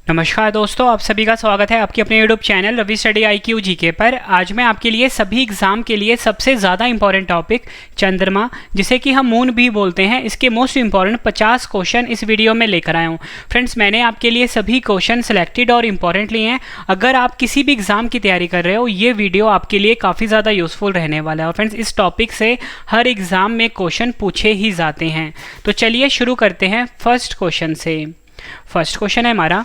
नमस्कार दोस्तों, आप सभी का स्वागत है आपके अपने YouTube channel Ravi study IQ GK पर। आज मैं आपके लिए सभी एग्ज़ाम के लिए सबसे ज़्यादा इंपॉर्टेंट टॉपिक चंद्रमा, जिसे कि हम मून भी बोलते हैं, इसके मोस्ट इंपॉर्टेंट 50 क्वेश्चन इस वीडियो में लेकर आया हूँ। फ्रेंड्स, मैंने आपके लिए सभी क्वेश्चन सिलेक्टेड और इम्पॉर्टेंट लिए हैं। अगर आप किसी भी एग्ज़ाम की तैयारी कर रहे हो, ये वीडियो आपके लिए काफ़ी ज़्यादा यूज़फुल रहने वाला है। और फ्रेंड्स, इस टॉपिक से हर एग्ज़ाम में क्वेश्चन पूछे ही जाते हैं। तो चलिए शुरू करते हैं फर्स्ट क्वेश्चन से। फर्स्ट क्वेश्चन है हमारा,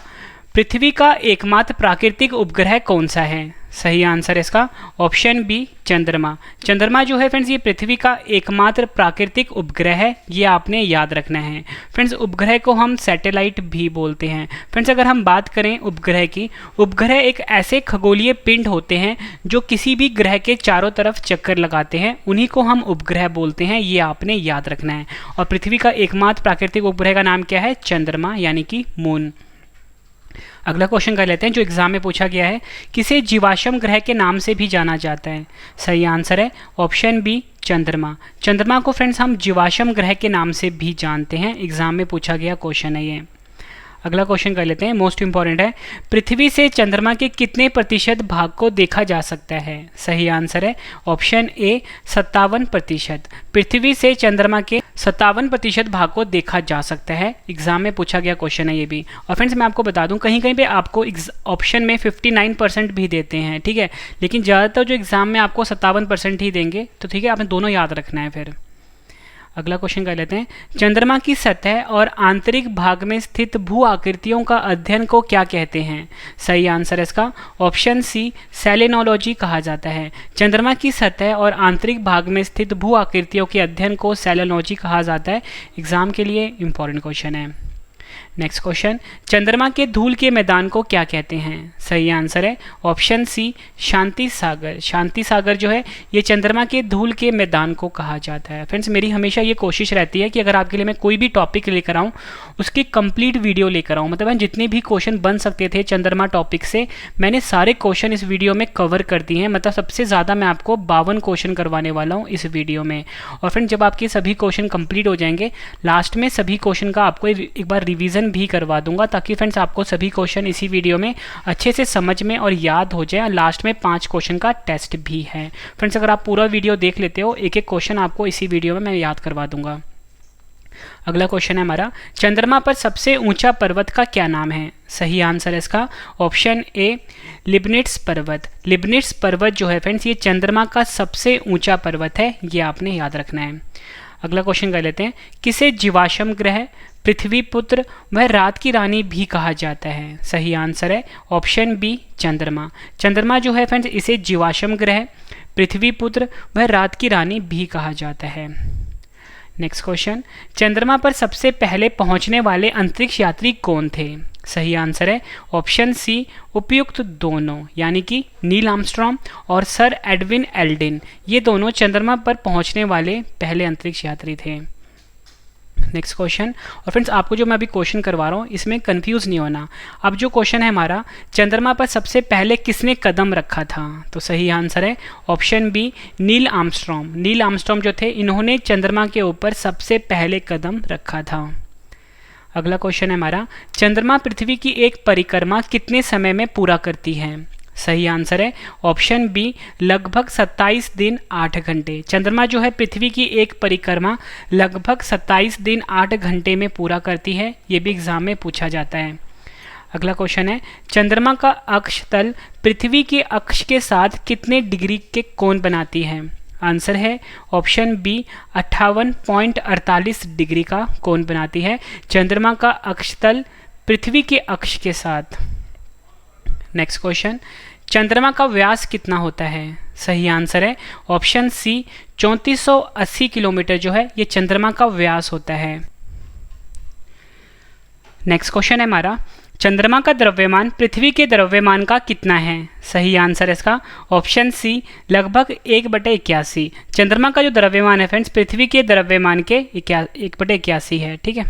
पृथ्वी का एकमात्र प्राकृतिक उपग्रह कौन सा है? सही आंसर है इसका ऑप्शन बी, चंद्रमा। चंद्रमा जो है फ्रेंड्स, ये पृथ्वी का एकमात्र प्राकृतिक उपग्रह है, ये आपने याद रखना है। फ्रेंड्स, उपग्रह को हम सैटेलाइट भी बोलते हैं। फ्रेंड्स, अगर हम बात करें उपग्रह की, उपग्रह एक ऐसे खगोलीय पिंड होते हैं जो किसी भी ग्रह के चारों तरफ चक्कर लगाते हैं, उन्हीं को हम उपग्रह बोलते हैं, ये आपने याद रखना है। और पृथ्वी का एकमात्र प्राकृतिक उपग्रह का नाम क्या है? चंद्रमा, यानी कि मून। अगला क्वेश्चन कर लेते हैं जो एग्जाम में पूछा गया है, किसे जीवाश्म ग्रह के नाम से भी जाना जाता है? सही आंसर है ऑप्शन बी, चंद्रमा। चंद्रमा को फ्रेंड्स हम जीवाश्म ग्रह के नाम से भी जानते हैं, एग्जाम में पूछा गया क्वेश्चन है ये। अगला क्वेश्चन कर लेते हैं, मोस्ट इंपॉर्टेंट है, पृथ्वी से चंद्रमा के कितने प्रतिशत भाग को देखा जा सकता है? सही आंसर है ऑप्शन ए, 57%। पृथ्वी से चंद्रमा के 57% भाग को देखा जा सकता है, एग्जाम में पूछा गया क्वेश्चन है ये भी। और फ्रेंड्स, मैं आपको बता दूं, कहीं कहीं पे आपको ऑप्शन में 59% भी देते हैं, ठीक है, लेकिन ज़्यादातर जो एग्जाम में आपको 57% ही देंगे, तो ठीक है, आपने दोनों याद रखना है। फिर अगला क्वेश्चन कर लेते हैं, चंद्रमा की सतह और आंतरिक भाग में स्थित भू आकृतियों का अध्ययन को क्या कहते हैं? सही आंसर है इसका ऑप्शन सी, सेलेनोलॉजी कहा जाता है। चंद्रमा की सतह और आंतरिक भाग में स्थित भू आकृतियों के अध्ययन को सेलेनोलॉजी कहा जाता है, एग्जाम के लिए इंपॉर्टेंट क्वेश्चन है। नेक्स्ट क्वेश्चन, चंद्रमा के धूल के मैदान को क्या कहते हैं? सही आंसर है ऑप्शन सी, शांति सागर। शांति सागर जो है, ये चंद्रमा के धूल के मैदान को कहा जाता है। फ्रेंड्स, मेरी हमेशा ये कोशिश रहती है कि अगर आपके लिए मैं कोई भी टॉपिक लेकर आऊँ, उसकी कंप्लीट वीडियो लेकर आऊँ। मतलब जितने भी क्वेश्चन बन सकते थे चंद्रमा टॉपिक से, मैंने सारे क्वेश्चन इस वीडियो में कवर कर दिए हैं। मतलब सबसे ज़्यादा मैं आपको 52 क्वेश्चन करवाने वाला हूँ इस वीडियो में। और फ्रेंड्स, जब आपके सभी क्वेश्चन कंप्लीट हो जाएंगे, लास्ट में सभी क्वेश्चन का आपको एक बार रिवीजन भी करवा दूंगा, ताकि फ्रेंड्स आपको सभी क्वेश्चन इसी वीडियो में अच्छे से समझ में और याद हो जाए। लास्ट में 5 क्वेश्चन का टेस्ट भी है। फ्रेंड्स, अगर आप पूरा वीडियो देख लेते हो, एक एक क्वेश्चन आपको इसी वीडियो में मैं याद करवा दूंगा। अगला क्वेश्चन है हमारा, चंद्रमा पर सबसे ऊंचा पर्वत का क्या नाम है? सही आंसर है इसका ऑप्शन ए, लिबनिट्स पर्वत। लिबनिट्स पर्वत जो है फ्रेंड्स, ये चंद्रमा का सबसे ऊंचा पर्वत है, ये आपने याद रखना है। अगला क्वेश्चन कर लेते हैं, किसे जीवाश्म ग्रह, पृथ्वी पुत्र वह रात की रानी भी कहा जाता है? सही आंसर है ऑप्शन बी, चंद्रमा। चंद्रमा जो है फ्रेंड्स, इसे जीवाश्म ग्रह, पृथ्वी पुत्र वह रात की रानी भी कहा जाता है। नेक्स्ट क्वेश्चन, चंद्रमा पर सबसे पहले पहुंचने वाले अंतरिक्ष यात्री कौन थे? सही आंसर है ऑप्शन सी, उपयुक्त दोनों, यानी कि नील आर्मस्ट्रॉन्ग और सर एडविन एल्ड्रिन, ये दोनों चंद्रमा पर पहुंचने वाले पहले अंतरिक्ष यात्री थे। नेक्स्ट क्वेश्चन, और फ्रेंड्स आपको जो मैं अभी क्वेश्चन करवा रहा हूँ, इसमें कंफ्यूज नहीं होना। अब जो क्वेश्चन है हमारा, चंद्रमा पर सबसे पहले किसने कदम रखा था? तो सही आंसर है option B, Neil Armstrong. Neil Armstrong जो थे, इन्होंने चंद्रमा के ऊपर सबसे पहले कदम रखा था। अगला क्वेश्चन है हमारा, चंद्रमा पृथ्वी की एक परिक्रमा कितने समय में पूरा करती है? सही आंसर है ऑप्शन बी, लगभग 27 दिन 8 घंटे। चंद्रमा जो है पृथ्वी की एक परिक्रमा लगभग 27 दिन 8 घंटे में पूरा करती है, ये भी एग्जाम में पूछा जाता है। अगला क्वेश्चन है, चंद्रमा का अक्ष तल पृथ्वी के अक्ष के साथ कितने डिग्री के कोण बनाती है? आंसर है ऑप्शन बी, 58.48 डिग्री का कोण बनाती है चंद्रमा का अक्ष तल पृथ्वी के अक्ष के साथ। नेक्स्ट क्वेश्चन, चंद्रमा का व्यास कितना होता है? सही आंसर है ऑप्शन सी, 3480 किलोमीटर जो है ये चंद्रमा का व्यास होता है। नेक्स्ट क्वेश्चन है हमारा, चंद्रमा का द्रव्यमान पृथ्वी के द्रव्यमान का कितना है? सही आंसर है इसका ऑप्शन सी, लगभग 1/81। चंद्रमा का जो द्रव्यमान है फ्रेंड्स, पृथ्वी के द्रव्यमान के 1/81 है, ठीक है।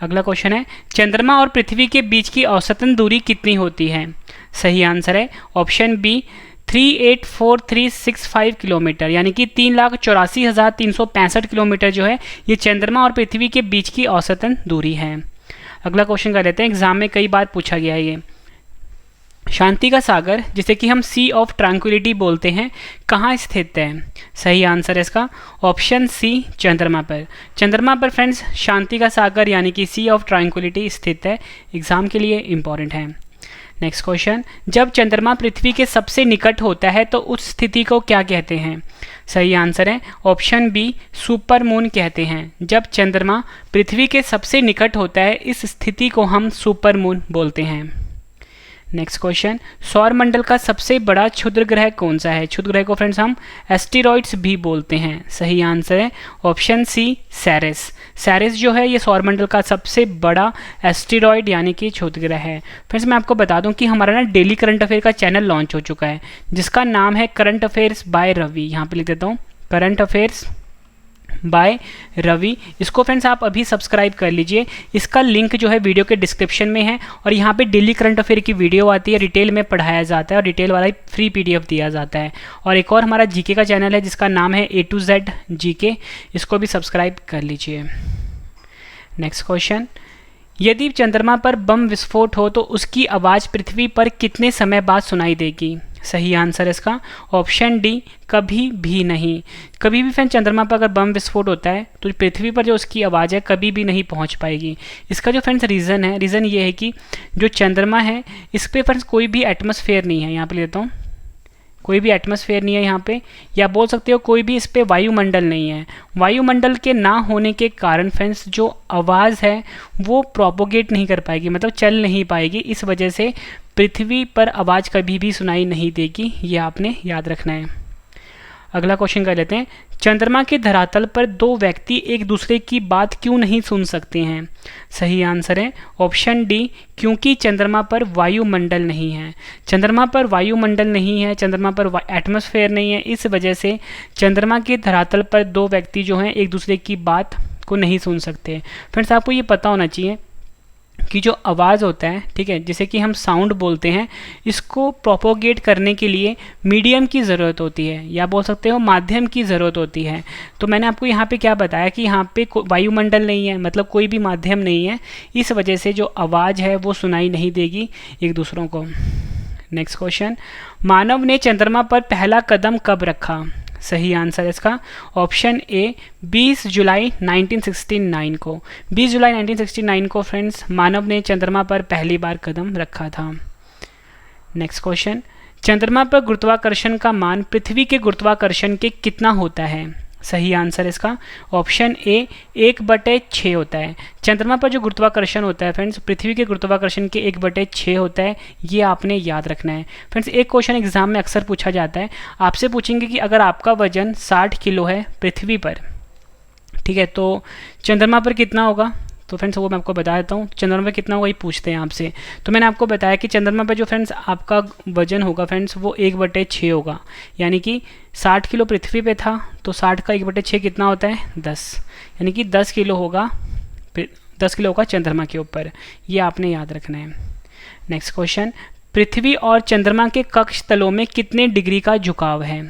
अगला क्वेश्चन है, चंद्रमा और पृथ्वी के बीच की औसतन दूरी कितनी होती है? सही आंसर है ऑप्शन बी, 384365 किलोमीटर, यानी कि 3,84,365 किलोमीटर जो है ये चंद्रमा और पृथ्वी के बीच की औसतन दूरी है। अगला क्वेश्चन कर लेते हैं, एग्जाम में कई बार पूछा गया है ये। शांति का सागर जिसे कि हम सी ऑफ ट्रैंक्विलिटी बोलते हैं कहाँ स्थित है? सही आंसर है इसका ऑप्शन सी, चंद्रमा पर। चंद्रमा पर फ्रेंड्स शांति का सागर यानी कि सी ऑफ ट्रैंक्विलिटी स्थित है। एग्जाम के लिए इंपॉर्टेंट है। नेक्स्ट क्वेश्चन, जब चंद्रमा पृथ्वी के सबसे निकट होता है तो उस स्थिति को क्या कहते हैं? सही आंसर है ऑप्शन बी, सुपर मून कहते हैं। जब चंद्रमा पृथ्वी के सबसे निकट होता है इस स्थिति को हम सुपर मून बोलते हैं। नेक्स्ट क्वेश्चन, सौरमंडल का सबसे बड़ा क्षुद्र ग्रह कौन सा है? क्षुद्र ग्रह को फ्रेंड्स हम एस्टेरॉइड्स भी बोलते हैं। सही आंसर है ऑप्शन सी, सेरेस। सेरेस जो है ये सौरमंडल का सबसे बड़ा एस्टेरॉइड यानी कि क्षुद्र ग्रह है। फ्रेंड्स मैं आपको बता दूं कि हमारा ना डेली करंट अफेयर का चैनल लॉन्च हो चुका है जिसका नाम है करंट अफेयर्स बाय रवि। यहाँ पे लिख देता हूँ करंट अफेयर्स बाय रवि। इसको फ्रेंड्स आप अभी सब्सक्राइब कर लीजिए। इसका लिंक जो है वीडियो के डिस्क्रिप्शन में है और यहाँ पे डेली करंट अफेयर की वीडियो आती है, डिटेल में पढ़ाया जाता है और डिटेल वाला फ्री PDF दिया जाता है। और एक और हमारा जीके का चैनल है जिसका नाम है A to Z जीके, इसको भी सब्सक्राइब कर लीजिए। नेक्स्ट क्वेश्चन, यदि चंद्रमा पर बम विस्फोट हो तो उसकी आवाज़ पृथ्वी पर कितने समय बाद सुनाई देगी? सही आंसर है इसका ऑप्शन डी, कभी भी नहीं। कभी भी फ्रेंड चंद्रमा पर अगर बम विस्फोट होता है तो पृथ्वी पर जो उसकी आवाज़ है कभी भी नहीं पहुंच पाएगी। इसका जो फ्रेंड्स रीज़न ये है कि जो चंद्रमा है इस पर फ्रेंड्स कोई भी एटमॉस्फेयर नहीं है। यहाँ पे लेता हूँ, कोई भी एटमॉस्फेयर नहीं है यहाँ पे, या बोल सकते हो कोई भी इस पर वायुमंडल नहीं है। वायुमंडल के ना होने के कारण फ्रेंड्स जो आवाज़ है वो प्रोपोगेट नहीं कर पाएगी, मतलब चल नहीं पाएगी। इस वजह से पृथ्वी पर आवाज़ कभी भी सुनाई नहीं देगी, ये आपने याद रखना है। अगला क्वेश्चन कर लेते हैं, चंद्रमा के धरातल पर दो व्यक्ति एक दूसरे की बात क्यों नहीं सुन सकते हैं? सही आंसर है ऑप्शन डी, क्योंकि चंद्रमा पर वायुमंडल नहीं है। चंद्रमा पर वायुमंडल नहीं है, चंद्रमा पर एटमॉस्फेयर नहीं है, इस वजह से चंद्रमा के धरातल पर दो व्यक्ति जो हैं एक दूसरे की बात को नहीं सुन सकते। फ्रेंड्स आपको ये पता होना चाहिए कि जो आवाज़ होता है, ठीक है, जिसे कि हम साउंड बोलते हैं, इसको प्रोपोगेट करने के लिए मीडियम की ज़रूरत होती है या बोल सकते हो माध्यम की ज़रूरत होती है। तो मैंने आपको यहाँ पे क्या बताया कि यहाँ पे वायुमंडल नहीं है, मतलब कोई भी माध्यम नहीं है, इस वजह से जो आवाज़ है वो सुनाई नहीं देगी एक दूसरों को। नेक्स्ट क्वेश्चन, मानव ने चंद्रमा पर पहला कदम कब रखा? सही आंसर है इसका ऑप्शन ए, 20 जुलाई 1969 को। 20 जुलाई 1969 को फ्रेंड्स मानव ने चंद्रमा पर पहली बार कदम रखा था। नेक्स्ट क्वेश्चन, चंद्रमा पर गुरुत्वाकर्षण का मान पृथ्वी के गुरुत्वाकर्षण के कितना होता है? सही आंसर इसका ऑप्शन ए, 1/6 होता है। चंद्रमा पर जो गुरुत्वाकर्षण होता है फ्रेंड्स पृथ्वी के गुरुत्वाकर्षण के 1/6 होता है, ये आपने याद रखना है। फ्रेंड्स एक क्वेश्चन एग्जाम में अक्सर पूछा जाता है, आपसे पूछेंगे कि अगर आपका वजन 60 किलो है पृथ्वी पर, ठीक है, तो चंद्रमा पर कितना होगा? तो फ्रेंड्स वो मैं आपको बता देता हूँ, चंद्रमा पर कितना होगा ये पूछते हैं आपसे। तो मैंने आपको बताया कि चंद्रमा पर जो फ्रेंड्स आपका वजन होगा फ्रेंड्स वो 1/6 होगा, यानी कि 60 किलो पृथ्वी पे था तो 60 का 1/6 कितना होता है? 10, यानी कि 10 किलो होगा, 10 किलो होगा चंद्रमा के ऊपर, ये आपने याद रखना है। नेक्स्ट क्वेश्चन, पृथ्वी और चंद्रमा के कक्ष तलों में कितने डिग्री का झुकाव है?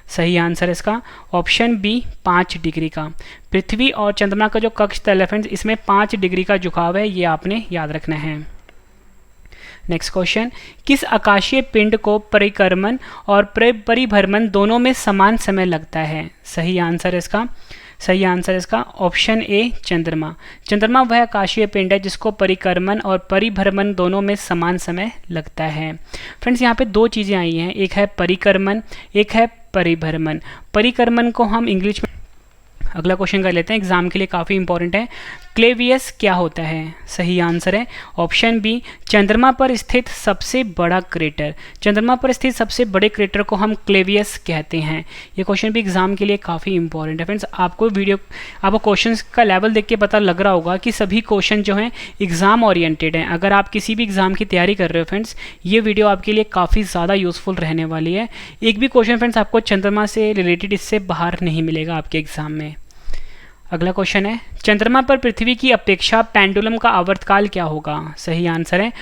सही आंसर इसका ऑप्शन बी, 5 डिग्री का। पृथ्वी और चंद्रमा का जो कक्ष तल है फ्रेंड्स इसमें 5 डिग्री का झुकाव है, ये आपने याद रखना है। नेक्स्ट क्वेश्चन, किस आकाशीय पिंड को परिक्रमण और परिभ्रमण दोनों में समान समय लगता है? सही आंसर इसका ऑप्शन ए, चंद्रमा। चंद्रमा वह आकाशीय पिंड है जिसको परिक्रमण और परिभ्रमण दोनों में समान समय लगता है। फ्रेंड्स यहाँ पे दो चीज़ें आई हैं, एक है परिक्रमण, एक है परिभ्रमण। परिक्रमण को हम इंग्लिश में, अगला क्वेश्चन कर लेते हैं, एग्जाम के लिए काफ़ी इंपॉर्टेंट है। क्लेवियस क्या होता है? सही आंसर है ऑप्शन बी, चंद्रमा पर स्थित सबसे बड़ा क्रेटर। चंद्रमा पर स्थित सबसे बड़े क्रेटर को हम क्लेवियस कहते हैं। ये क्वेश्चन भी एग्जाम के लिए काफ़ी इंपॉर्टेंट है। फ्रेंड्स आपको क्वेश्चन का लेवल देख के पता लग रहा होगा कि सभी क्वेश्चन जो हैं एग्जाम ओरिएंटेड हैं। अगर आप किसी भी एग्जाम की तैयारी कर रहे हो फ्रेंड्स, ये वीडियो आपके लिए काफ़ी ज़्यादा यूजफुल रहने वाली है। एक भी क्वेश्चन फ्रेंड्स आपको चंद्रमा से रिलेटेड इससे बाहर नहीं मिलेगा आपके एग्जाम में। अगला क्वेश्चन है, चंद्रमा पर पृथ्वी की अपेक्षा पेंडुलम का आवर्तकाल क्या होगा? सही आंसर है,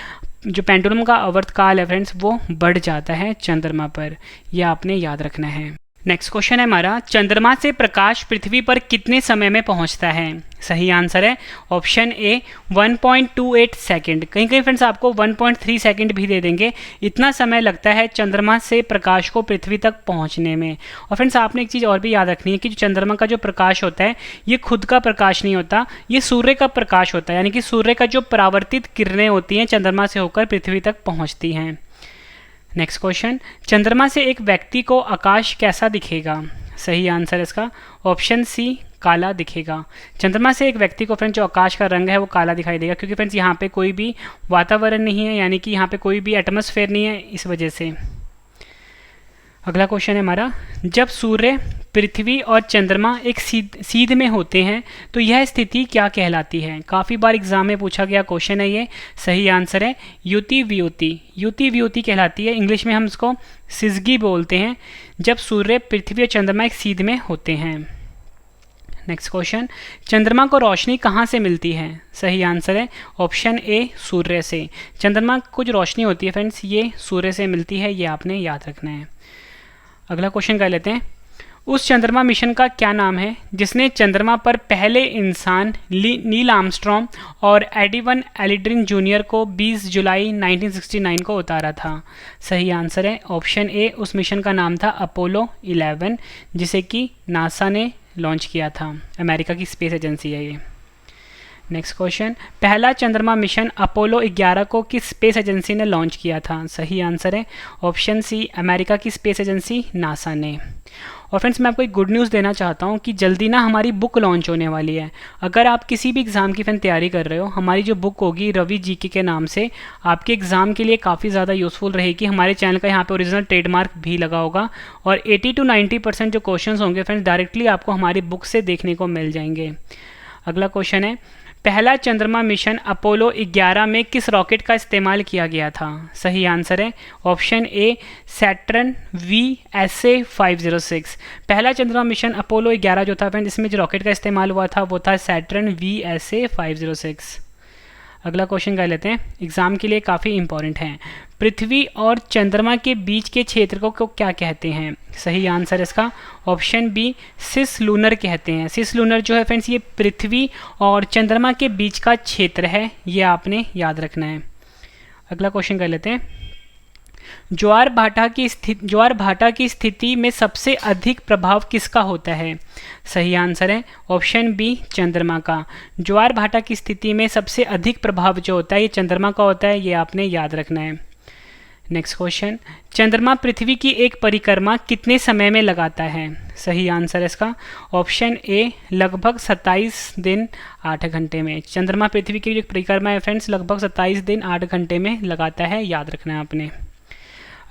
जो पेंडुलम का आवर्तकाल है फ्रेंड्स वो बढ़ जाता है चंद्रमा पर, यह आपने याद रखना है। नेक्स्ट क्वेश्चन है हमारा, चंद्रमा से प्रकाश पृथ्वी पर कितने समय में पहुंचता है? सही आंसर है ऑप्शन ए 1.28 सेकंड। कहीं कहीं फ्रेंड्स आपको 1.3 सेकंड भी दे देंगे, इतना समय लगता है चंद्रमा से प्रकाश को पृथ्वी तक पहुंचने में। और फ्रेंड्स आपने एक चीज़ और भी याद रखनी है कि जो चंद्रमा का जो प्रकाश होता है ये खुद का प्रकाश नहीं होता, ये सूर्य का प्रकाश होता है, यानी कि सूर्य का जो परावर्तित किरणें होती हैं चंद्रमा से होकर पृथ्वी तक पहुँचती हैं। नेक्स्ट क्वेश्चन, चंद्रमा से एक व्यक्ति को आकाश कैसा दिखेगा? सही आंसर इसका ऑप्शन सी काला दिखेगा। चंद्रमा से एक व्यक्ति को फ्रेंड्स जो आकाश का रंग है वो काला दिखाई देगा, क्योंकि फ्रेंड्स यहाँ पे कोई भी वातावरण नहीं है, यानी कि यहाँ पे कोई भी एटमॉस्फेयर नहीं है, इस वजह से। अगला क्वेश्चन है हमारा, जब सूर्य, पृथ्वी और चंद्रमा एक सीध में होते हैं तो यह स्थिति क्या कहलाती है? काफ़ी बार एग्जाम में पूछा गया क्वेश्चन है ये। सही आंसर है युति वियुति। युति वियुति कहलाती है, इंग्लिश में हम इसको सिजगी बोलते हैं, जब सूर्य, पृथ्वी और चंद्रमा एक सीध में होते हैं। नेक्स्ट क्वेश्चन, चंद्रमा को रोशनी कहाँ से मिलती है? सही आंसर है ऑप्शन ए सूर्य से। चंद्रमा को जो रोशनी होती है फ्रेंड्स ये सूर्य से मिलती है, ये आपने याद रखना है। अगला क्वेश्चन कर लेते हैं, उस चंद्रमा मिशन का क्या नाम है जिसने चंद्रमा पर पहले इंसान नील आर्मस्ट्रॉन्ग और एडिवन एल्ड्रिन जूनियर को 20 जुलाई 1969 को उतारा था? सही आंसर है ऑप्शन ए, उस मिशन का नाम था अपोलो 11, जिसे कि नासा ने लॉन्च किया था, अमेरिका की स्पेस एजेंसी है ये। नेक्स्ट क्वेश्चन, पहला चंद्रमा मिशन अपोलो 11 को किस स्पेस एजेंसी ने लॉन्च किया था? सही आंसर है ऑप्शन सी, अमेरिका की स्पेस एजेंसी नासा ने। और फ्रेंड्स मैं आपको एक गुड न्यूज़ देना चाहता हूँ कि जल्दी ना हमारी बुक लॉन्च होने वाली है। अगर आप किसी भी एग्ज़ाम की फ्रेंड तैयारी कर रहे हो, हमारी जो बुक होगी रवि जीके के नाम से, आपके एग्ज़ाम के लिए काफ़ी ज़्यादा यूज़फुल रहेगी। हमारे चैनल का यहाँ पे ओरिजिनल ट्रेडमार्क भी लगा होगा और 80 to 90% जो क्वेश्चन होंगे फ्रेंड्स डायरेक्टली आपको हमारी बुक से देखने को मिल जाएंगे। अगला क्वेश्चन है, पहला चंद्रमा मिशन अपोलो 11 में किस रॉकेट का इस्तेमाल किया गया था? सही आंसर है ऑप्शन ए, सैटर्न VSA-506। पहला चंद्रमा मिशन अपोलो 11 जो था फ्रेंड, इसमें जो रॉकेट का इस्तेमाल हुआ था वो था सैटर्न VSA-506। अगला क्वेश्चन कर लेते हैं, एग्जाम के लिए काफ़ी इंपॉर्टेंट है, पृथ्वी और चंद्रमा के बीच के क्षेत्र को क्या कहते हैं? सही आंसर इसका ऑप्शन बी, सिस लूनर कहते हैं। सिस लूनर जो है फ्रेंड्स ये पृथ्वी और चंद्रमा के बीच का क्षेत्र है, ये आपने याद रखना है। अगला क्वेश्चन कर लेते हैं, ज्वार भाटा की स्थिति में सबसे अधिक प्रभाव किसका होता है? सही आंसर है ऑप्शन बी, चंद्रमा का। ज्वार भाटा की स्थिति में सबसे अधिक प्रभाव जो होता है ये चंद्रमा का होता है, ये आपने याद रखना है। नेक्स्ट क्वेश्चन, चंद्रमा पृथ्वी की एक परिक्रमा कितने समय में लगाता है? सही आंसर है इसका ऑप्शन ए, लगभग 27 दिन 8 घंटे में। चंद्रमा पृथ्वी की जो परिक्रमा है फ्रेंड्स लगभग 27 दिन 8 घंटे में लगाता है, याद रखना है आपने।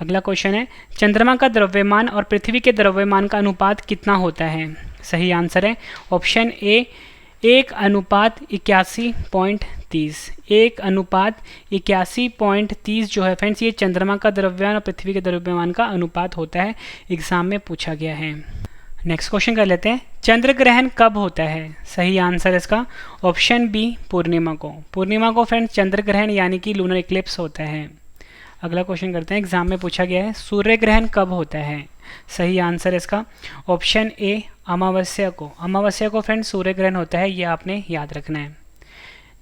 अगला क्वेश्चन है, चंद्रमा का द्रव्यमान और पृथ्वी के द्रव्यमान का अनुपात कितना होता है? सही आंसर है ऑप्शन ए, 1:81.30। 1:81.30 जो है फ्रेंड्स ये चंद्रमा का द्रव्यमान और पृथ्वी के द्रव्यमान का अनुपात होता है, एग्जाम में पूछा गया है। नेक्स्ट क्वेश्चन कर लेते हैं, चंद्र ग्रहण कब होता है? सही आंसर इसका ऑप्शन बी, पूर्णिमा को। पूर्णिमा को फ्रेंड्स चंद्र ग्रहण यानी कि लूनर इक्लिप्स होता है। अगला क्वेश्चन करते हैं, एग्जाम में पूछा गया है, सूर्य ग्रहण कब होता है? सही आंसर इसका ऑप्शन ए, अमावस्या को। अमावस्या को फ्रेंड्स सूर्य ग्रहण होता है, ये आपने याद रखना है।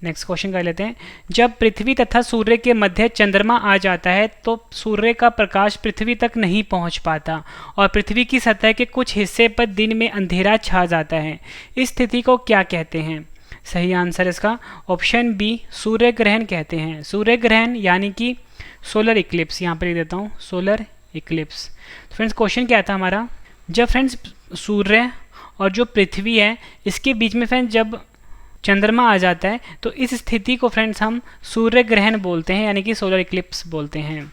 नेक्स्ट क्वेश्चन कर लेते हैं, जब पृथ्वी तथा सूर्य के मध्य चंद्रमा आ जाता है तो सूर्य का प्रकाश पृथ्वी तक नहीं पहुंच पाता और पृथ्वी की सतह के कुछ हिस्से पर दिन में अंधेरा छा जाता है। इस स्थिति को क्या कहते हैं? सही आंसर इसका ऑप्शन बी, सूर्य ग्रहण कहते हैं। सूर्य ग्रहण यानी कि सोलर इक्लिप्स, यहाँ पर लिख देता हूँ सोलर इक्लिप्स। तो फ्रेंड्स क्वेश्चन क्या था हमारा, जब फ्रेंड्स सूर्य और जो पृथ्वी है इसके बीच में फ्रेंड्स जब चंद्रमा आ जाता है तो इस स्थिति को फ्रेंड्स हम सूर्य ग्रहण बोलते हैं, यानी कि सोलर इक्लिप्स बोलते हैं।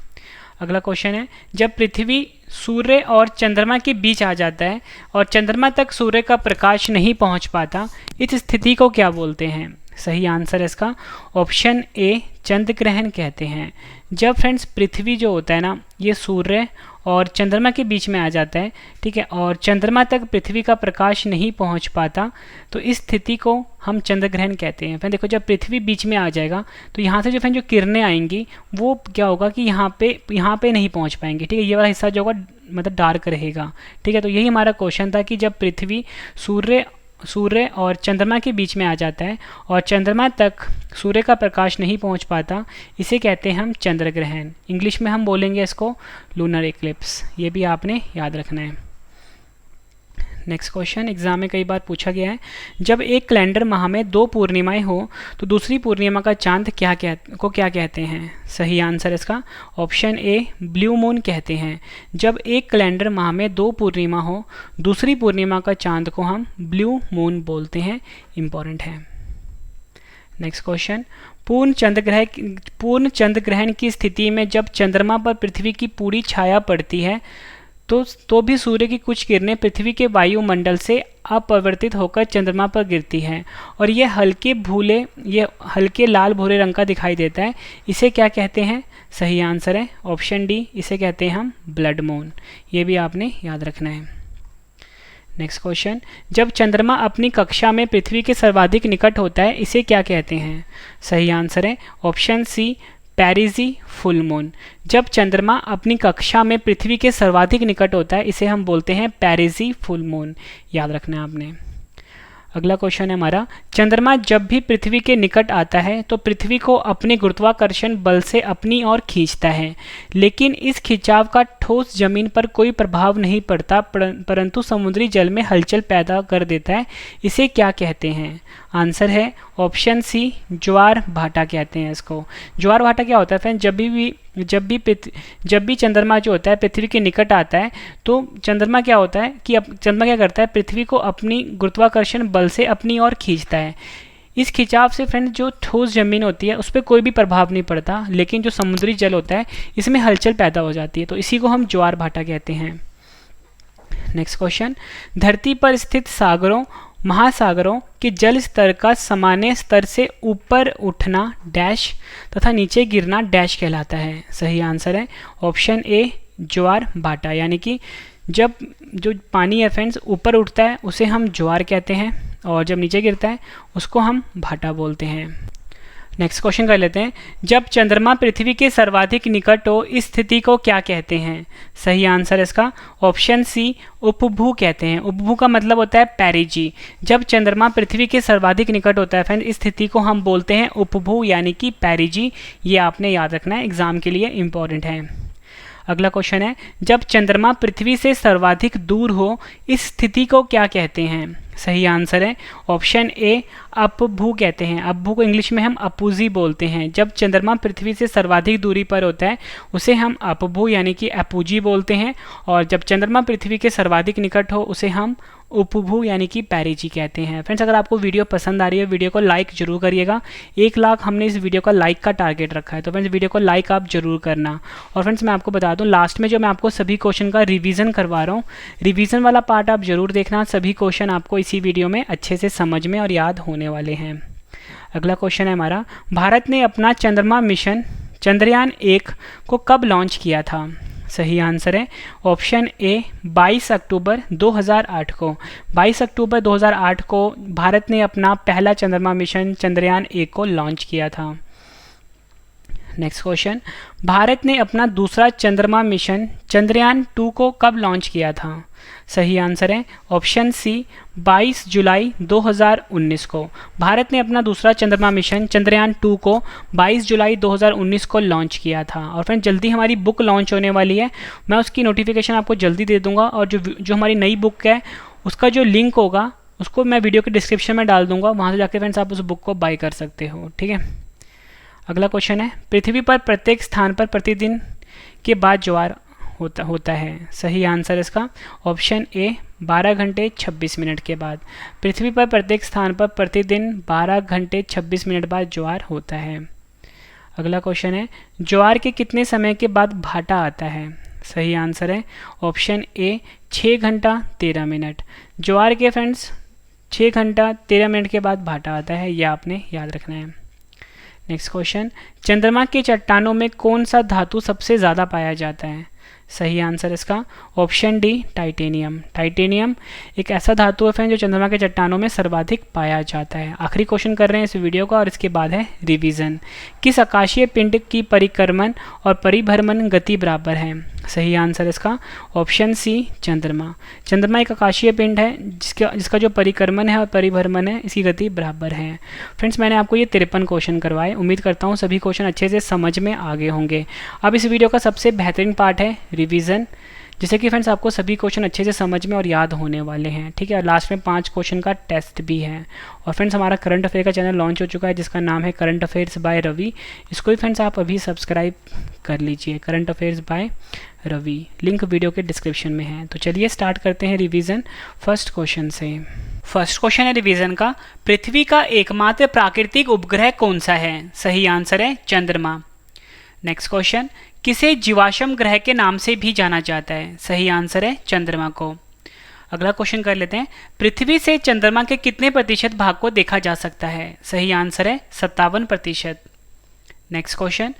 अगला क्वेश्चन है, जब पृथ्वी सूर्य और चंद्रमा के बीच आ जाता है और चंद्रमा तक सूर्य का प्रकाश नहीं पहुंच पाता, इस स्थिति को क्या बोलते हैं? सही आंसर है इसका ऑप्शन ए, चंद्र ग्रहण कहते हैं। जब फ्रेंड्स पृथ्वी जो होता है ना ये सूर्य और चंद्रमा के बीच में आ जाता है, ठीक है, और चंद्रमा तक पृथ्वी का प्रकाश नहीं पहुंच पाता तो इस स्थिति को हम चंद्र ग्रहण कहते हैं। फिर देखो जब पृथ्वी बीच में आ जाएगा तो यहाँ से जो फ्रेंड जो किरणें आएंगी वो क्या होगा कि यहाँ पे नहीं पहुँच पाएंगी, ठीक है, ये वाला हिस्सा जो होगा मतलब डार्क रहेगा। ठीक है, तो यही हमारा क्वेश्चन था कि जब पृथ्वी सूर्य और चंद्रमा के बीच में आ जाता है और चंद्रमा तक सूर्य का प्रकाश नहीं पहुंच पाता, इसे कहते हैं हम चंद्र ग्रहण। इंग्लिश में हम बोलेंगे इसको लूनर इक्लिप्स। ये भी आपने याद रखना है। नेक्स्ट क्वेश्चन एग्जाम में कई बार पूछा गया है, जब एक कैलेंडर माह में 2 पूर्णिमाएं हो तो दूसरी पूर्णिमा का चांद क्या कहते हैं? सही आंसर इसका ऑप्शन ए ब्लू मून कहते हैं। जब एक कैलेंडर माह में 2 पूर्णिमा हो, दूसरी पूर्णिमा का चांद को हम ब्लू मून बोलते हैं। इंपॉर्टेंट है। नेक्स्ट क्वेश्चन, पूर्ण चंद्र ग्रहण की स्थिति में जब चंद्रमा पर पृथ्वी की पूरी छाया पड़ती है तो भी सूर्य की कुछ किरणें पृथ्वी के वायुमंडल से अपवर्तित होकर चंद्रमा पर गिरती हैं और ये हल्के लाल भूरे रंग का दिखाई देता है। इसे क्या कहते हैं? सही आंसर है ऑप्शन डी, इसे कहते हैं हम ब्लड मून। ये भी आपने याद रखना है। नेक्स्ट क्वेश्चन, जब चंद्रमा अपनी कक्षा में पृथ्वी के सर्वाधिक निकट होता है, इसे क्या कहते हैं? सही आंसर है ऑप्शन सी पैरिजी फुल मून। जब चंद्रमा अपनी कक्षा में पृथ्वी के सर्वाधिक निकट होता है, इसे हम बोलते हैं पैरिजी फुल मून। याद रखना है आपने। अगला क्वेश्चन है हमारा, चंद्रमा जब भी पृथ्वी के निकट आता है तो पृथ्वी को अपने गुरुत्वाकर्षण बल से अपनी ओर खींचता है, लेकिन इस खिंचाव का ठोस जमीन पर कोई प्रभाव नहीं पड़ता, परंतु समुद्री जल में हलचल पैदा कर देता है। इसे क्या कहते हैं? आंसर है ऑप्शन सी ज्वार भाटा कहते हैं इसको। ज्वार भाटा क्या होता है फ्रेंड? जब भी चंद्रमा जो होता है पृथ्वी के निकट आता है तो चंद्रमा क्या करता है, पृथ्वी को अपनी गुरुत्वाकर्षण बल से अपनी ओर खींचता है। इस खिंचाव से फ्रेंड जो ठोस जमीन होती है उस पर कोई भी प्रभाव नहीं पड़ता, लेकिन जो समुद्री जल होता है इसमें हलचल पैदा हो जाती है, तो इसी को हम ज्वार भाटा कहते हैं। नेक्स्ट क्वेश्चन, धरती पर स्थित महासागरों के जल स्तर का सामान्य स्तर से ऊपर उठना डैश तथा नीचे गिरना डैश कहलाता है। सही आंसर है ऑप्शन ए ज्वार भाटा, यानी कि जब जो पानी है फ्रेंड्स ऊपर उठता है उसे हम ज्वार कहते हैं और जब नीचे गिरता है उसको हम भाटा बोलते हैं। नेक्स्ट क्वेश्चन कर लेते हैं, जब चंद्रमा पृथ्वी के सर्वाधिक निकट हो इस स्थिति को क्या कहते हैं? सही आंसर इसका ऑप्शन सी उपभू कहते हैं। उपभू का मतलब होता है पैरिजी। जब चंद्रमा पृथ्वी के सर्वाधिक निकट होता है फ्रेंड, इस स्थिति को हम बोलते हैं उपभू यानी कि पैरिजी। ये आपने याद रखना है, एग्जाम के लिए इंपॉर्टेंट है। अगला क्वेश्चन है, जब चंद्रमा पृथ्वी से सर्वाधिक दूर हो इस स्थिति को क्या कहते हैं? सही आंसर है ऑप्शन ए अपभू कहते हैं। अपभू को इंग्लिश में हम अपूजी बोलते हैं। जब चंद्रमा पृथ्वी से सर्वाधिक दूरी पर होता है उसे हम अपभू यानी कि अपूजी बोलते हैं, और जब चंद्रमा पृथ्वी के सर्वाधिक निकट हो उसे हम उपभू यानी कि पैरिजी कहते हैं। फ्रेंड्स, अगर आपको वीडियो पसंद आ रही है वीडियो को लाइक जरूर करिएगा। 1 लाख हमने इस वीडियो का लाइक का टारगेट रखा है, तो फ्रेंड्स वीडियो को लाइक आप जरूर करना। और फ्रेंड्स मैं आपको बता दूं, लास्ट में जो मैं आपको सभी क्वेश्चन का रिवीजन करवा रहा हूँ, रिवीजन वाला पार्ट आप जरूर देखना। सभी क्वेश्चन आपको इसी वीडियो में अच्छे से समझ में और याद होने वाले हैं। अगला क्वेश्चन है हमारा, भारत ने अपना चंद्रमा मिशन चंद्रयान 1 को कब लॉन्च किया था? सही आंसर है ऑप्शन ए 22 अक्टूबर 2008 को। 22 अक्टूबर 2008 को भारत ने अपना पहला चंद्रमा मिशन चंद्रयान 1 को लॉन्च किया था। नेक्स्ट क्वेश्चन, भारत ने अपना दूसरा चंद्रमा मिशन चंद्रयान 2 को कब लॉन्च किया था? सही आंसर है ऑप्शन सी 22 जुलाई 2019 को। भारत ने अपना दूसरा चंद्रमा मिशन चंद्रयान 2 को 22 जुलाई 2019 को लॉन्च किया था। और फ्रेंड जल्दी हमारी बुक लॉन्च होने वाली है, मैं उसकी नोटिफिकेशन आपको जल्दी दे दूंगा, और जो हमारी नई बुक है उसका जो लिंक होगा उसको मैं वीडियो के डिस्क्रिप्शन में डाल दूंगा, वहाँ से जाकर फ्रेंड्स आप उस बुक को बाय कर सकते हो। ठीक है, अगला क्वेश्चन है, पृथ्वी पर प्रत्येक स्थान पर प्रतिदिन के बाद ज्वार होता है। सही आंसर इसका ऑप्शन ए 12 घंटे 26 मिनट के बाद। पृथ्वी पर प्रत्येक स्थान पर प्रतिदिन 12 घंटे 26 मिनट बाद ज्वार होता है। अगला क्वेश्चन है, ज्वार के कितने समय के बाद भाटा आता है? सही आंसर है ऑप्शन ए 6 घंटा 13 मिनट। ज्वार के फ्रेंड्स 6 घंटा 13 मिनट के बाद भाटा आता है, यह आपने याद रखना है। नेक्स्ट क्वेश्चन, चंद्रमा के चट्टानों में कौन सा धातु सबसे ज़्यादा पाया जाता है? सही आंसर इसका ऑप्शन डी टाइटेनियम। टाइटेनियम एक ऐसा धातु है फ्रेंड जो चंद्रमा के चट्टानों में सर्वाधिक पाया जाता है। आखिरी क्वेश्चन कर रहे हैं इस वीडियो का और इसके बाद है रिवीजन। किस आकाशीय पिंड की परिक्रमण और परिभ्रमण गति बराबर है? सही आंसर इसका ऑप्शन सी चंद्रमा। चंद्रमा एक आकाशीय पिंड है जिसका जो परिक्रमण है और परिभ्रमण है इसकी गति बराबर है। फ्रेंड्स मैंने आपको ये 53 क्वेश्चन करवाए। उम्मीद करता हूँ सभी क्वेश्चन अच्छे से समझ में आ गए होंगे। अब इस वीडियो का सबसे बेहतरीन पार्ट है रिवीजन, जिससे कि फ्रेंड्स आपको सभी क्वेश्चन अच्छे से समझ में और याद होने वाले हैं। ठीक है, और लास्ट में 5 क्वेश्चन का टेस्ट भी है। और फ्रेंड्स हमारा करंट अफेयर का चैनल लॉन्च हो चुका है जिसका नाम है करंट अफेयर्स बाय रवि। इसको भी फ्रेंड्स आप अभी सब्सक्राइब कर लीजिए, current affairs by Ravi. Link video के डिस्क्रिप्शन में है। तो चलिए स्टार्ट करते हैं रिवीजन फर्स्ट क्वेश्चन से। फर्स्ट क्वेश्चन है रिवीजन का, पृथ्वी का एकमात्र प्राकृतिक उपग्रह कौन सा है? सही आंसर है चंद्रमा। नेक्स्ट क्वेश्चन, किसे जीवाश्म ग्रह के नाम से भी जाना जाता है? सही आंसर है चंद्रमा को। अगला क्वेश्चन कर लेते हैं, पृथ्वी से चंद्रमा के कितने प्रतिशत भाग को देखा जा सकता है? सही आंसर है 57%। नेक्स्ट क्वेश्चन,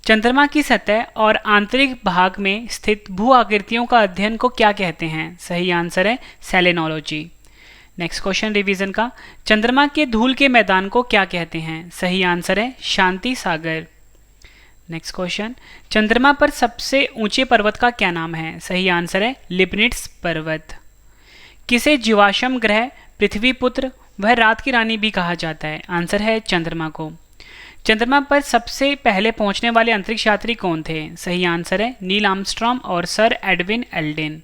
चंद्रमा की सतह और आंतरिक भाग में स्थित भू आकृतियों का अध्ययन को क्या कहते हैं? सही आंसर है सेलेनोलॉजी। नेक्स्ट क्वेश्चन रिवीजन का, चंद्रमा के धूल के मैदान को क्या कहते हैं? सही आंसर है शांति सागर। नेक्स्ट क्वेश्चन, चंद्रमा पर सबसे ऊंचे पर्वत का क्या नाम है? सही आंसर है लिबनिट्स पर्वत। किसे जीवाश्म ग्रह, पृथ्वी पुत्र वह रात की रानी भी कहा जाता है? आंसर है चंद्रमा को। चंद्रमा पर सबसे पहले पहुंचने वाले अंतरिक्ष यात्री कौन थे? सही आंसर है नील आर्मस्ट्रॉन्ग और सर एडविन एल्ड्रिन।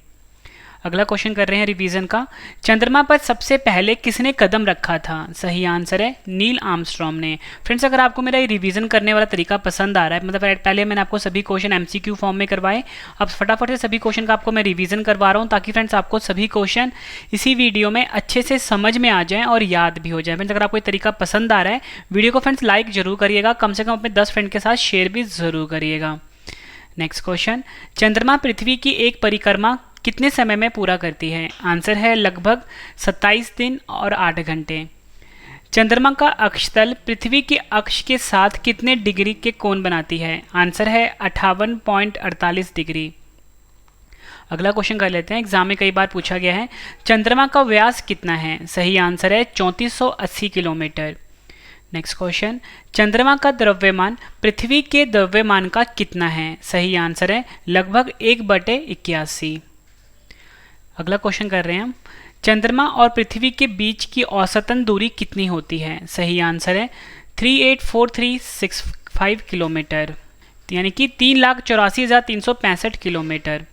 अगला क्वेश्चन कर रहे हैं रिवीजन का, चंद्रमा पर सबसे पहले किसने कदम रखा था? सही आंसर है नील आर्मस्ट्रॉन्ग ने। फ्रेंड्स अगर आपको मेरा ये रिवीजन करने वाला तरीका पसंद आ रहा है, मतलब पहले मैंने आपको सभी क्वेश्चन एमसीक्यू फॉर्म में करवाए, अब फटाफट से सभी क्वेश्चन का आपको मैं रिवीजन करवा रहा हूँ ताकि फ्रेंड्स आपको सभी क्वेश्चन इसी वीडियो में अच्छे से समझ में आ जाएँ और याद भी हो जाए। फ्रेंड्स अगर आपको ये तरीका पसंद आ रहा है वीडियो को फ्रेंड्स लाइक जरूर करिएगा, कम से कम अपने 10 फ्रेंड के साथ शेयर भी जरूर करिएगा। नेक्स्ट क्वेश्चन, चंद्रमा पृथ्वी की एक परिक्रमा कितने समय में पूरा करती है? आंसर है लगभग 27 दिन और 8 घंटे। चंद्रमा का अक्ष तल पृथ्वी के अक्ष के साथ कितने डिग्री के कोण बनाती है? आंसर है 58.48 डिग्री। अगला क्वेश्चन कर लेते हैं, एग्जाम में कई बार पूछा गया है, चंद्रमा का व्यास कितना है? सही आंसर है 3480 किलोमीटर। नेक्स्ट क्वेश्चन, चंद्रमा का द्रव्यमान पृथ्वी के द्रव्यमान का कितना है? सही आंसर है लगभग 1/81। अगला क्वेश्चन कर रहे हैं हम, चंद्रमा और पृथ्वी के बीच की औसतन दूरी कितनी होती है? सही आंसर है 384365 किलोमीटर, यानी कि 3,84,365 किलोमीटर।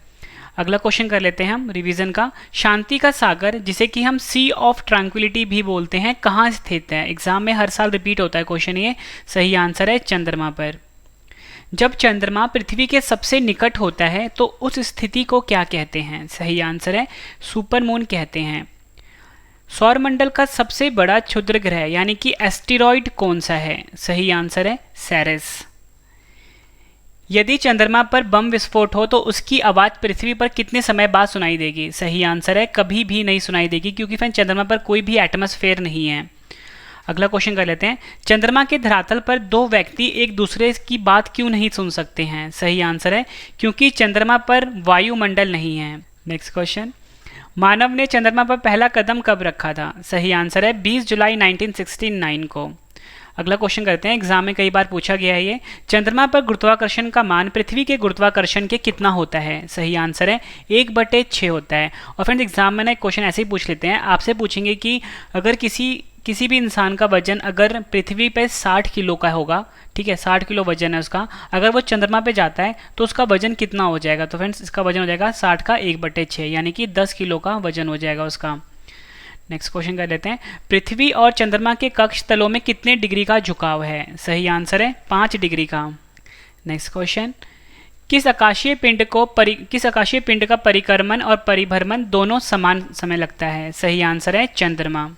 अगला क्वेश्चन कर लेते हैं हम रिवीजन का, शांति का सागर जिसे कि हम सी ऑफ ट्रैंक्विलिटी भी बोलते हैं कहाँ स्थित है? एग्जाम में हर साल रिपीट होता है क्वेश्चन ये। सही आंसर है चंद्रमा पर। जब चंद्रमा पृथ्वी के सबसे निकट होता है तो उस स्थिति को क्या कहते हैं? सही आंसर है सुपरमून कहते हैं। सौरमंडल का सबसे बड़ा क्षुद्र ग्रह यानी कि एस्टेरॉइड कौन सा है? सही आंसर है सेरेस। यदि चंद्रमा पर बम विस्फोट हो तो उसकी आवाज़ पृथ्वी पर कितने समय बाद सुनाई देगी? सही आंसर है कभी भी नहीं सुनाई देगी, क्योंकि फिर चंद्रमा पर कोई भी एटमॉस्फेयर नहीं है। अगला क्वेश्चन कर लेते हैं, चंद्रमा के धरातल पर 2 व्यक्ति एक दूसरे की बात क्यों नहीं सुन सकते हैं? सही आंसर है क्योंकि चंद्रमा पर वायुमंडल नहीं है। नेक्स्ट क्वेश्चन, मानव ने चंद्रमा पर पहला कदम कब रखा था? सही आंसर है 20 जुलाई 1969 को। अगला क्वेश्चन करते हैं, एग्जाम में कई बार पूछा गया है ये, चंद्रमा पर गुरुत्वाकर्षण का मान पृथ्वी के गुरुत्वाकर्षण के कितना होता है? सही आंसर है 1/6 होता है। और फ्रेंड्स एग्जाम में ना एक क्वेश्चन ऐसे ही पूछ लेते हैं, आपसे पूछेंगे कि अगर किसी भी इंसान का वजन अगर पृथ्वी पे 60 किलो का होगा, ठीक है 60 किलो वजन है उसका, अगर वो चंद्रमा पे जाता है तो उसका वजन कितना हो जाएगा? तो फ्रेंड्स इसका वजन हो जाएगा 60 का 1/6, यानी कि 10 किलो का वजन हो जाएगा उसका। नेक्स्ट क्वेश्चन कर लेते हैं, पृथ्वी और चंद्रमा के कक्ष तलों में कितने डिग्री का झुकाव है? सही आंसर है 5 डिग्री का। नेक्स्ट क्वेश्चन, किस आकाशीय पिंड का परिक्रमण और परिभ्रमण दोनों समान समय लगता है? सही आंसर है चंद्रमा।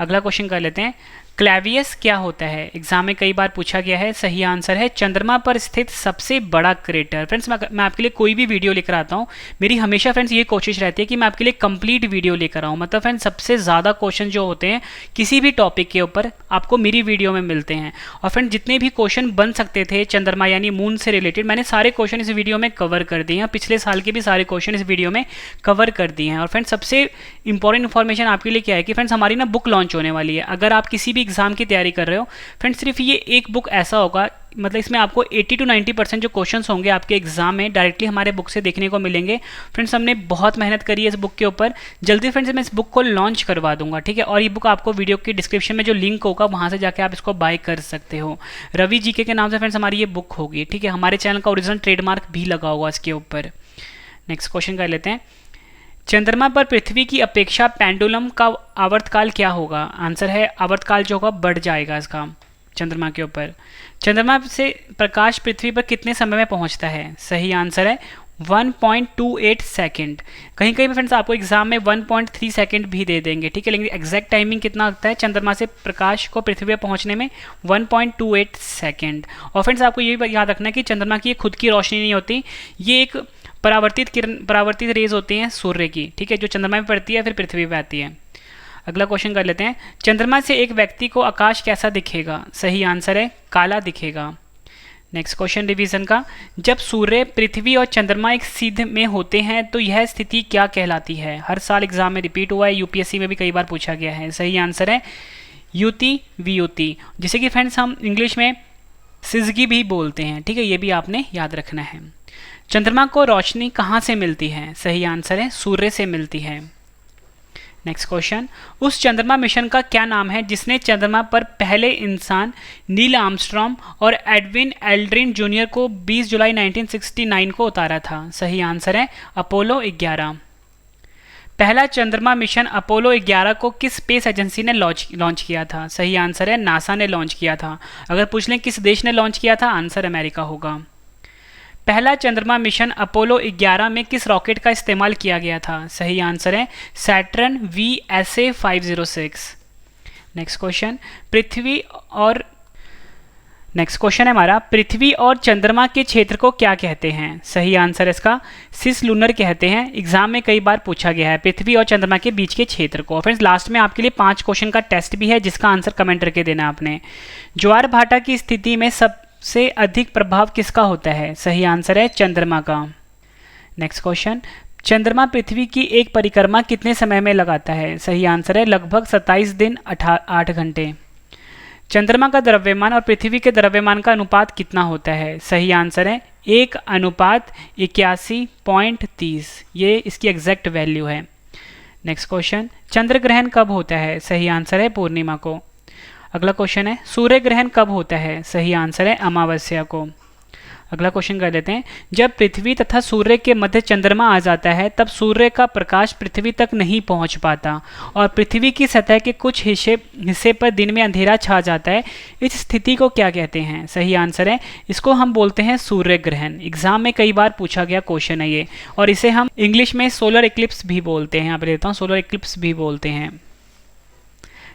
अगला क्वेश्चन कर लेते हैं, क्लैवियस क्या होता है, एग्जाम में कई बार पूछा गया है। सही आंसर है चंद्रमा पर स्थित सबसे बड़ा क्रेटर। फ्रेंड्स मैं आपके लिए कोई भी वीडियो लेकर आता हूँ, मेरी हमेशा फ्रेंड्स ये कोशिश रहती है कि मैं आपके लिए कंप्लीट वीडियो लेकर आऊँ। मतलब फ्रेंड्स सबसे ज़्यादा क्वेश्चन जो होते हैं किसी भी टॉपिक के ऊपर आपको मेरी वीडियो में मिलते हैं। और फ्रेंड्स जितने भी क्वेश्चन बन सकते थे चंद्रमा यानी मून से रिलेटेड, मैंने सारे क्वेश्चन इस वीडियो में कवर कर दिए हैं। पिछले साल के भी सारे क्वेश्चन इस वीडियो में कवर कर दिए हैं। और फ्रेंड्स सबसे इंपॉर्टेंट इन्फॉर्मेशन आपके लिए क्या है कि फ्रेंड्स हमारी ना बुक लॉन्च होने वाली है। अगर आप किसी भी एग्जाम की तैयारी कर रहे हो फ्रेंड्स, सिर्फ ये एक बुक ऐसा होगा, मतलब इसमें आपको 80 to 90% जो क्वेश्चंस होंगे आपके एग्जाम में डायरेक्टली हमारे बुक से देखने को मिलेंगे। फ्रेंड्स हमने बहुत मेहनत करी है इस बुक के ऊपर। जल्दी फ्रेंड्स मैं इस बुक को लॉन्च करवा दूंगा, ठीक है। और ये बुक आपको वीडियो की डिस्क्रिप्शन में जो लिंक होगा वहां से जाके आप इसको बाय कर सकते हो। रवि जीके के नाम से फ्रेंड्स हमारी ये बुक होगी, ठीक है। हमारे चैनल का ओरिजिनल ट्रेडमार्क भी लगा होगा इसके ऊपर। नेक्स्ट क्वेश्चन कर लेते हैं। चंद्रमा पर पृथ्वी की अपेक्षा पेंडुलम का आवर्तकाल क्या होगा। आंसर है आवर्तकाल जो होगा बढ़ जाएगा इसका चंद्रमा के ऊपर। चंद्रमा से प्रकाश पृथ्वी पर कितने समय में पहुंचता है। सही आंसर है 1.28 सेकेंड। कहीं कहीं फ्रेंड्स आपको एग्जाम में 1.3 सेकेंड भी दे देंगे, ठीक है। लेकिन एग्जैक्ट टाइमिंग कितना लगता है चंद्रमा से प्रकाश को पृथ्वी पर पहुंचने में, 1.28 सेकेंड। और फ्रेंड्स आपको ये भी याद रखना है कि चंद्रमा की खुद की रोशनी नहीं होती, ये एक परावर्तित रेज होती हैं सूर्य की, ठीक है, जो चंद्रमा में पड़ती है फिर पृथ्वी पर आती है। अगला क्वेश्चन कर लेते हैं। चंद्रमा से एक व्यक्ति को आकाश कैसा दिखेगा। सही आंसर है काला दिखेगा। नेक्स्ट क्वेश्चन रिवीजन का। जब सूर्य, पृथ्वी और चंद्रमा एक सीध में होते हैं तो यह स्थिति क्या कहलाती है। हर साल एग्जाम में रिपीट हुआ है, यूपीएससी में भी कई बार पूछा गया है। सही आंसर है युति वियुति, जिसे कि फ्रेंड्स हम इंग्लिश में सिजगी भी बोलते हैं, ठीक है। ये भी आपने याद रखना है। चंद्रमा को रोशनी कहाँ से मिलती है। सही आंसर है सूर्य से मिलती है। Next question. उस चंद्रमा मिशन का क्या नाम है जिसने चंद्रमा पर पहले इंसान नील आर्मस्ट्रॉन्ग और एडविन एल्ड्रिन जूनियर को 20 जुलाई 1969 को उतारा था। सही आंसर है अपोलो 11। पहला चंद्रमा मिशन अपोलो 11 को किस स्पेस एजेंसी ने लॉन्च किया था। सही आंसर है नासा ने लॉन्च किया था। अगर पूछ लें किस देश ने लॉन्च किया था, आंसर अमेरिका होगा। पहला चंद्रमा मिशन अपोलो 11 में किस रॉकेट का इस्तेमाल किया गया था। सही आंसर है Saturn VSA 506। Next question. Next question है हमारा, पृथ्वी और चंद्रमा के क्षेत्र को क्या कहते हैं। सही आंसर है इसका सिस लूनर कहते हैं। एग्जाम में कई बार पूछा गया है पृथ्वी और चंद्रमा के बीच के क्षेत्र को। फ्रेंड्स लास्ट में आपके लिए 5 क्वेश्चन का टेस्ट भी है जिसका आंसर कमेंट करके देना आपने। ज्वार भाटा की स्थिति में सबसे अधिक प्रभाव किसका होता है। सही आंसर है चंद्रमा का। Next question. चंद्रमा पृथ्वी की एक परिक्रमा कितने समय में लगाता है। सही आंसर है लगभग 27 दिन 8 घंटे। चंद्रमा का द्रव्यमान और पृथ्वी के द्रव्यमान का अनुपात कितना होता है। सही आंसर है 1:81.30। ये इसकी एग्जैक्ट वैल्यू है। Next question. चंद्र ग्रहण कब होता है। सही आंसर है पूर्णिमा को। अगला क्वेश्चन है सूर्य ग्रहण कब होता है। सही आंसर है अमावस्या को। अगला क्वेश्चन कर लेते हैं। जब पृथ्वी तथा सूर्य के मध्य चंद्रमा आ जाता है तब सूर्य का प्रकाश पृथ्वी तक नहीं पहुंच पाता और पृथ्वी की सतह के कुछ हिस्से पर दिन में अंधेरा छा जाता है। इस स्थिति को क्या कहते हैं। सही आंसर है इसको हम बोलते हैं सूर्य ग्रहण। एग्जाम में कई बार पूछा गया क्वेश्चन है ये, और इसे हम इंग्लिश में सोलर इक्लिप्स भी बोलते हैं। यहाँ पर लेता हूँ सोलर इक्लिप्स भी बोलते हैं।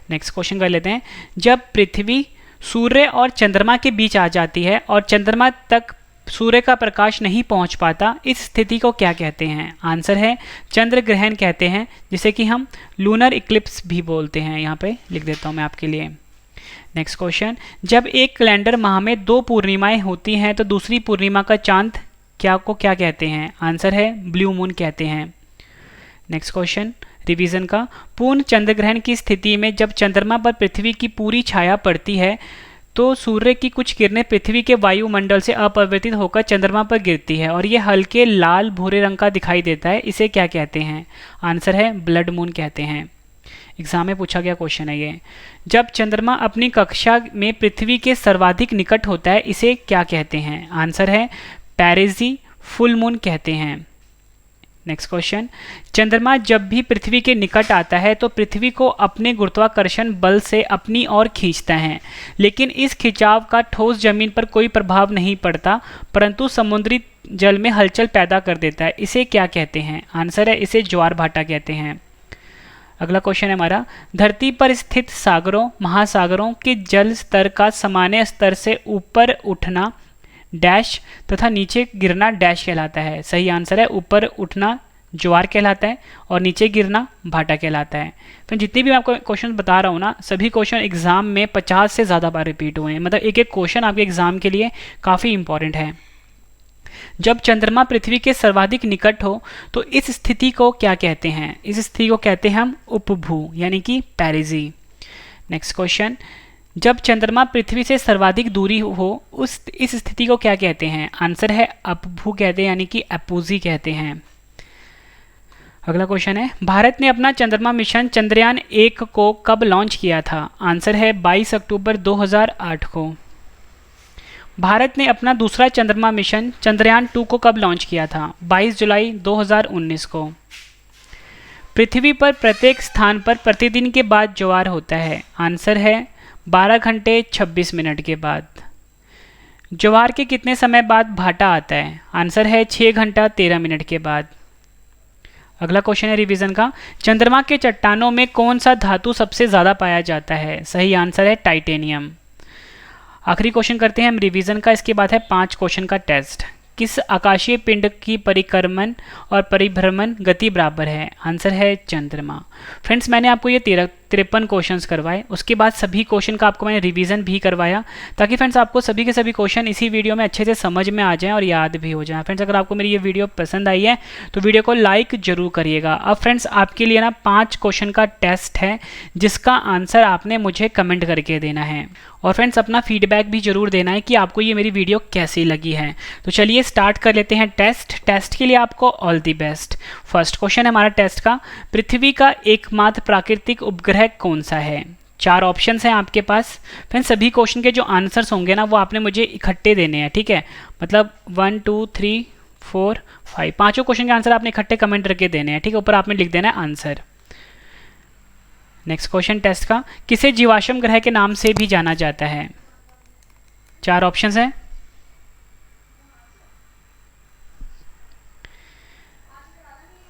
नेक्स्ट क्वेश्चन कर लेते हैं। जब पृथ्वी सूर्य और चंद्रमा के बीच आ जाती है और चंद्रमा तक सूर्य का प्रकाश नहीं पहुंच पाता, इस स्थिति को क्या कहते हैं। आंसर है चंद्र ग्रहण कहते हैं, जिसे कि हम लूनर इक्लिप्स भी बोलते हैं। यहाँ पे लिख देता हूँ मैं आपके लिए। Next question. जब एक कैलेंडर माह में 2 पूर्णिमाएं होती हैं तो दूसरी पूर्णिमा का चांद क्या कहते हैं। आंसर है ब्लू मून कहते हैं। नेक्स्ट क्वेश्चन रिवीजन का। पूर्ण चंद्र ग्रहण की स्थिति में जब चंद्रमा पर पृथ्वी की पूरी छाया पड़ती है तो सूर्य की कुछ किरणें पृथ्वी के वायुमंडल से अपरिवर्तित होकर चंद्रमा पर गिरती है और ये हल्के लाल भूरे रंग का दिखाई देता है। इसे क्या कहते हैं। आंसर है ब्लड मून कहते हैं। एग्जाम में पूछा गया क्वेश्चन है ये। जब चंद्रमा अपनी कक्षा में पृथ्वी के सर्वाधिक निकट होता है इसे क्या कहते हैं। आंसर है पैरेजी फुल मून कहते हैं। Next question. चंद्रमा जब भी पृथ्वी के निकट आता है तो पृथ्वी को अपने गुरुत्वाकर्षण बल से अपनी ओर खींचता है, लेकिन इस खिंचाव का ठोस जमीन पर कोई प्रभाव नहीं पड़ता, परंतु समुद्री जल में हलचल पैदा कर देता है। इसे क्या कहते हैं। आंसर है इसे ज्वार भाटा कहते हैं। अगला क्वेश्चन है हमारा, धरती पर स्थित सागरों महासागरों के जल स्तर का सामान्य स्तर से ऊपर उठना डैश तथा नीचे गिरना डैश कहलाता है। सही आंसर है ऊपर उठना ज्वार कहलाता है और नीचे गिरना भाटा कहलाता है। फिर जितनी भी मैं आपको क्वेश्चन बता रहा हूँ ना, सभी क्वेश्चन एग्जाम में 50 से ज़्यादा बार रिपीट हुए हैं, मतलब एक एक क्वेश्चन आपके एग्जाम के लिए काफ़ी इंपॉर्टेंट है। जब चंद्रमा पृथ्वी के सर्वाधिक निकट हो तो इस स्थिति को क्या कहते हैं? इस स्थिति को कहते हैं हम उपभू यानी कि पैरिजी। नेक्स्ट क्वेश्चन, जब चंद्रमा पृथ्वी से सर्वाधिक दूरी हो इस स्थिति को क्या कहते हैं? आंसर है अपभू कहते हैं यानी कि अपूजी कहते हैं। अगला क्वेश्चन है, भारत ने अपना चंद्रमा मिशन चंद्रयान 1 को कब लॉन्च किया था? आंसर है 22 अक्टूबर 2008 को। भारत ने अपना दूसरा चंद्रमा मिशन चंद्रयान 2 को कब लॉन्च किया था? 22 जुलाई 2019 को। पृथ्वी पर प्रत्येक स्थान पर प्रतिदिन के बाद ज्वार होता है। आंसर है 12 घंटे 26 मिनट के बाद। ज्वार के कितने समय बाद भाटा आता है? आंसर है 6 घंटा 13 मिनट के बाद। अगला क्वेश्चन है रिवीजन का, चंद्रमा के चट्टानों में कौन सा धातु सबसे ज़्यादा पाया जाता है? सही आंसर है टाइटेनियम। आखिरी क्वेश्चन करते हैं हम रिवीजन का, इसके बाद है 5 क्वेश्चन का टेस्ट। किस आकाशीय पिंड की परिक्रमण और परिभ्रमण गति बराबर है? आंसर है चंद्रमा। फ्रेंड्स, मैंने आपको ये 53 क्वेश्चंस करवाए, उसके बाद सभी क्वेश्चन का आपको मैंने रिवीजन भी करवाया, ताकि फ्रेंड्स आपको सभी के सभी क्वेश्चन इसी वीडियो में अच्छे से समझ में आ जाएं और याद भी हो जाएं। फ्रेंड्स, अगर आपको मेरी ये वीडियो पसंद आई है तो वीडियो को लाइक जरूर करिएगा। अब फ्रेंड्स आपके लिए ना 5 क्वेश्चन का टेस्ट है, जिसका आंसर आपने मुझे कमेंट करके देना है, और फ्रेंड्स अपना फीडबैक भी जरूर देना है कि आपको ये मेरी वीडियो कैसी लगी है। तो चलिए स्टार्ट कर लेते हैं टेस्ट के लिए आपको all the best. First question है हमारा टेस्ट का, पृथ्वी का एकमात्र प्राकृतिक उपग्रह कौन सा है? 4 ऑप्शंस हैं आपके पास। फ्रेंड्स सभी क्वेश्चन के जो आंसर्स होंगे ना वो आपने मुझे इकट्ठे देने हैं, ठीक है? मतलब 1 2 3 4 5 पांचों क्वेश्चन के आंसर आपने इकट्ठे कमेंट करके देने हैं, ठीक है? ऊपर आपने लिख देना है आंसर। नेक्स्ट क्वेश्चन टेस्ट का, किसे जीवाश्म ग्रह के नाम से भी जाना जाता है? 4 ऑप्शंस हैं।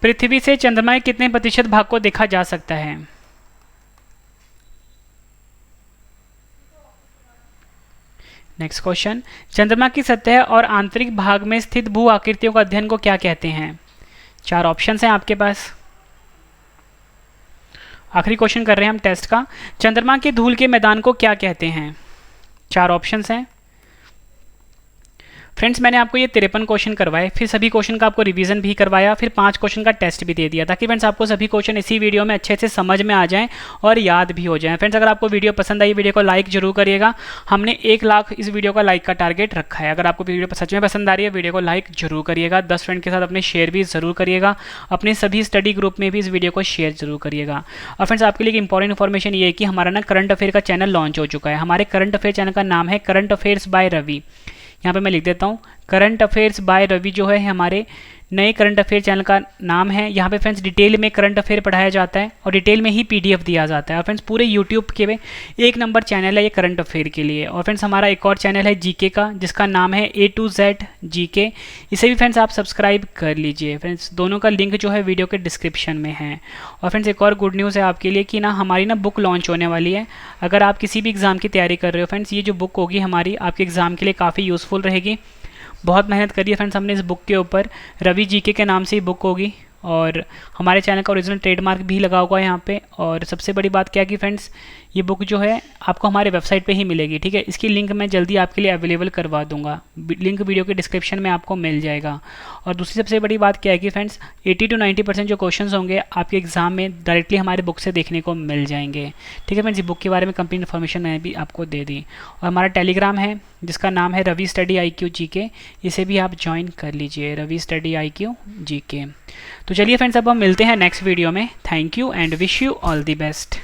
पृथ्वी से चंद्रमा के कितने प्रतिशत भाग को देखा जा सकता है? नेक्स्ट क्वेश्चन, चंद्रमा की सतह और आंतरिक भाग में स्थित भू आकृतियों का अध्ययन को क्या कहते हैं? 4 ऑप्शंस हैं आपके पास। आखिरी क्वेश्चन कर रहे हैं हम टेस्ट का, चंद्रमा के धूल के मैदान को क्या कहते हैं? 4 ऑप्शंस हैं। फ्रेंड्स मैंने आपको ये 53 क्वेश्चन करवाए, फिर सभी क्वेश्चन का आपको रिवीजन भी करवाया, फिर 5 क्वेश्चन का टेस्ट भी दे दिया, ताकि फ्रेंड्स आपको सभी क्वेश्चन इसी वीडियो में अच्छे से समझ में आ जाएं और याद भी हो जाएं। फ्रेंड्स अगर आपको वीडियो पसंद आई, वीडियो को लाइक जरूर करिएगा। हमने 1 लाख इस वीडियो का लाइक का टारगेट रखा है। अगर आपको वीडियो सच में पसंद आ रही है, वीडियो को लाइक जरूर करिएगा। 10 फ्रेंड के साथ अपने शेयर भी जरूर करिएगा। अपने सभी स्टडी ग्रुप में भी इस वीडियो को शेयर जरूर करिएगा। और फ्रेंड्स आपके लिए एक इंपॉर्टेंट इन्फॉर्मेशन ये है कि हमारा ना करंट अफेयर का चैनल लॉन्च हो चुका है। हमारे करंट अफेयर चैनल का नाम है करंट अफेयर्स बाय रवि। यहाँ पे मैं लिख देता हूँ, करंट अफेयर्स बाय रवि जो है हमारे नए करंट अफेयर चैनल का नाम है। यहाँ पे फ्रेंड्स डिटेल में करंट अफेयर पढ़ाया जाता है और डिटेल में ही पीडीएफ दिया जाता है। और फ्रेंड्स पूरे यूट्यूब के में 1 नंबर चैनल है ये करंट अफेयर के लिए। और फ्रेंड्स हमारा एक और चैनल है जीके का, जिसका नाम है A to Z जीके। इसे भी फ्रेंड्स आप सब्सक्राइब कर लीजिए। फ्रेंड्स दोनों का लिंक जो है वीडियो के डिस्क्रिप्शन में है। और फ्रेंड्स एक और गुड न्यूज़ है आपके लिए कि ना हमारी ना बुक लॉन्च होने वाली है। अगर आप किसी भी एग्ज़ाम की तैयारी कर रहे हो फ्रेंड्स, ये जो बुक होगी हमारी आपके एग्ज़ाम के लिए काफ़ी यूज़फुल रहेगी। बहुत मेहनत करी है फ्रेंड्स हमने इस बुक के ऊपर। रवि जीके के नाम से ही बुक होगी और हमारे चैनल का ओरिजिनल ट्रेडमार्क भी लगा हुआ है यहाँ पे। और सबसे बड़ी बात क्या है कि फ्रेंड्स ये बुक जो है आपको हमारे वेबसाइट पे ही मिलेगी, ठीक है? इसकी लिंक मैं जल्दी आपके लिए अवेलेबल करवा दूंगा। लिंक वीडियो के डिस्क्रिप्शन में आपको मिल जाएगा। और दूसरी सबसे बड़ी बात क्या है कि फ्रेंड्स 80 to 90% जो क्वेश्चंस होंगे आपके एग्जाम में डायरेक्टली हमारे बुक से देखने को मिल जाएंगे, ठीक है फ्रेंड्स? ये बुक के बारे में कंप्लीट इन्फॉर्मेशन मैंने भी आपको दे दी। और हमारा टेलीग्राम है जिसका नाम है रवि स्टडी IQ GK, इसे भी आप ज्वाइन कर लीजिए, रवि स्टडी IQ GK। तो चलिए फ्रेंड्स अब हम मिलते हैं नेक्स्ट वीडियो में। Thank you and wish you all the best.